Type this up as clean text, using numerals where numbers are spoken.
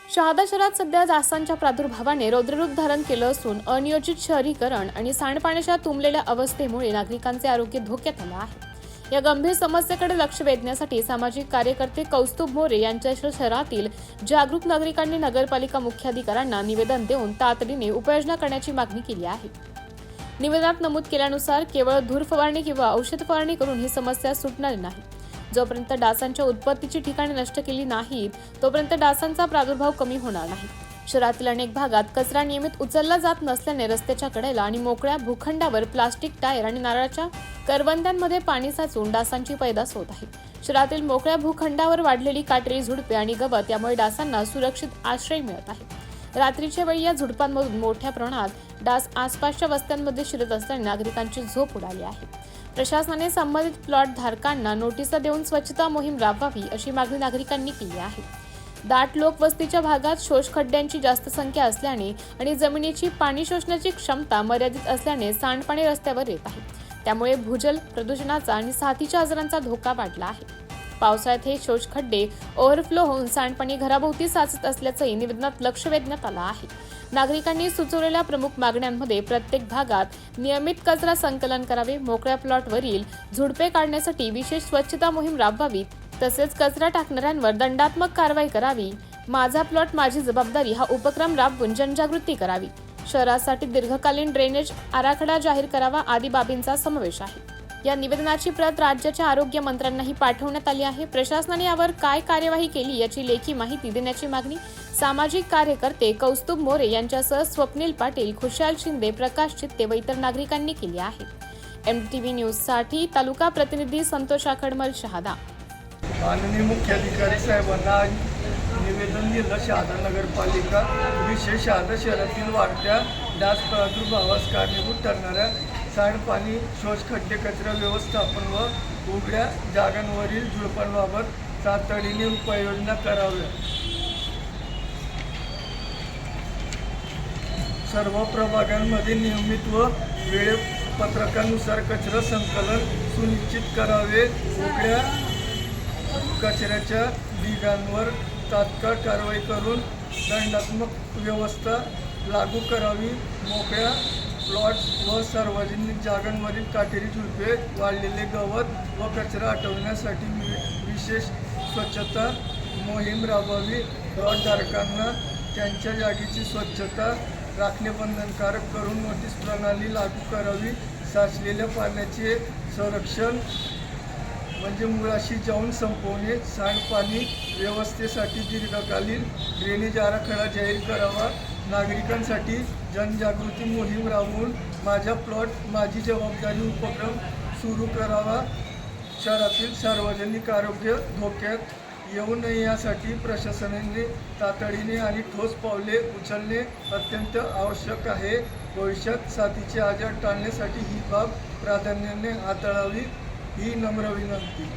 शहादा शहरात सध्या डासांच्या प्रादुर्भावाने रौद्ररूप धारण केलं असून अनियोजित शहरीकरण आणि सांडपाण्याच्या तुंबलेल्या अवस्थेमुळे नागरिकांचे आरोग्य धोक्यात आलं आहे। या गंभीर समस्येकडे लक्ष वेधण्यासाठी सामाजिक कार्यकर्ते कौस्तुभ मोरे यांच्यासह शहरातील जागरूक नागरिकांनी नगरपालिका मुख्याधिकाऱ्यांना निवेदन देऊन तातडीने उपाययोजना करण्याची मागणी केली आहे। निवेदनात नमूद केल्यानुसार केवळ धूर फवारणी किंवा औषध फवारणी करून ही समस्या सुटणार नाही। जोपर्यंत डासांच्या उत्पत्तीची ठिकाणे नष्ट केली नाहीत तोपर्यंत डासांचा प्रादुर्भाव कमी होणार नाही। शहरातील अनेक भागात कचरा नियमित उचलला जात नसल्याने रस्त्याच्या कडेला आणि मोकळ्या भूखंडावर प्लास्टिक टायर आणि नारळाच्या करवंद्यांमध्ये पाणी साचून डासांची पैदास होत आहे। शहरातील मोकळ्या भूखंडावर वाढलेली काटेरी झुडपे आणि गवत यामुळे डासांना सुरक्षित आश्रय मिळत आहे। रात्रीच्या वेळी या झुडपांमधून मोठ्या प्रमाणात डास आसपासच्या वस्त्यांमध्ये शिरत असल्याने नागरिकांची झोप उडाली आहे। प्रशासनाने संबंधित प्लॉट धारकांना नोटिसा देऊन स्वच्छता मोहीम राबवावी अशी मागणी नागरिकांनी केली आहे। दाट लोकवस्तीच्या भागात शोषखड्ड्यांची जास्त संख्या असल्याने आणि जमिनीची पाणी शोषण्याची क्षमता मर्यादित असल्याने सांडपाणी रस्त्यावर येत आहे। त्यामुळे भूजल प्रदूषणाचा आणि साथीच्या आजारांचा धोका वाढला आहे। पावसाळ्यात हे शोषखड्डे ओव्हरफ्लो होऊन सांडपाणी घराभोवती साचत असल्याचंही निवेदनात लक्ष वेधण्यात आलं आहे। नागरिकांनी सुचवलेल्या प्रमुख मागण्यांमध्ये प्रत्येक भागात नियमित कचरा संकलन करावे, मोकळ्या प्लॉटवरील झुडपे काढण्यासाठी विशेष स्वच्छता मोहीम राबवावी, तसेच कचरा टाकणाऱ्यांवर दंडात्मक कारवाई करावी, माझा प्लॉट माझी जबाबदारी हा उपक्रम राबवून जनजागृती करावी, शहरासाठी दीर्घकालीन ड्रेनेज आराखडा जाहीर करावा आदी बाबींचा समावेश आहे। या निवेदनाची प्रत राज्याच्या आरोग्य मंत्र्यांनाही पाठवण्यात आली आहे। प्रशासनाने यावर काय कार्यवाही केली याची लेखी माहिती देण्याची मागणी सामाजिक कार्यकर्ते कौस्तुभ मोरे यांच्यासह स्वप्नील पाटील, खुशाल शिंदे, प्रकाश चित्ते व इतर नागरिकांनी केली आहे। MTV न्यूजसाठी तालुका प्रतिनिधी संतोष आखडमल, शहादा। माननीय मुख्याधिकारी साहेबांना निवेदन दिलं। शहादा नगरपालिका विशेष शहादा शहरातील वाढत्या डास प्रादुर्भावास कारणीभूत ठरणाऱ्या सांडपाणी, शोषखड्डे, कचरा व्यवस्थापन व उघड्या जागांवरील झुडपांबाबत तातडीने उपाययोजना कराव्या। सर्व प्रभागांमध्ये नियमित व वेळापत्रकानुसार कचरा संकलन सुनिश्चित करावे। उघड्या कचऱ्याच्या ढिगांवर तात्काळ कारवाई करून दंडात्मक व्यवस्था लागू करावी। मोकळ्या प्लॉट व सार्वजनिक जागांवरील काटेरी झुडपे, वाळलेले गवत व कचरा हटवण्यासाठी विशेष स्वच्छता मोहीम राबवावी। प्लॉटधारकांना त्यांच्या जागेची स्वच्छता राखणे बंधनकारक करून नोटीस प्रणाली लागू करावी। साचलेल्या पाण्याचे संरक्षण म्हणजे मुळाशी जाऊन संपवणे। सांडपाणी व्यवस्थेसाठी दीर्घकालीन ड्रेनेज आराखडा जाहीर करावा। नागरिकांसाठी जनजागृती मोहीम राबवून माझा प्लॉट माझी जबाबदारी उपक्रम सुरू करावा। शहरातील सार्वजनिक आरोग्य धोक्यात येऊ नये यासाठी प्रशासनाने तातडीने आणि ठोस पावले उचलणे अत्यंत आवश्यक आहे। भविष्यात साथीचे आजार टाळण्यासाठी ही बाब प्राधान्याने हाताळावी ही नम्र विनंती।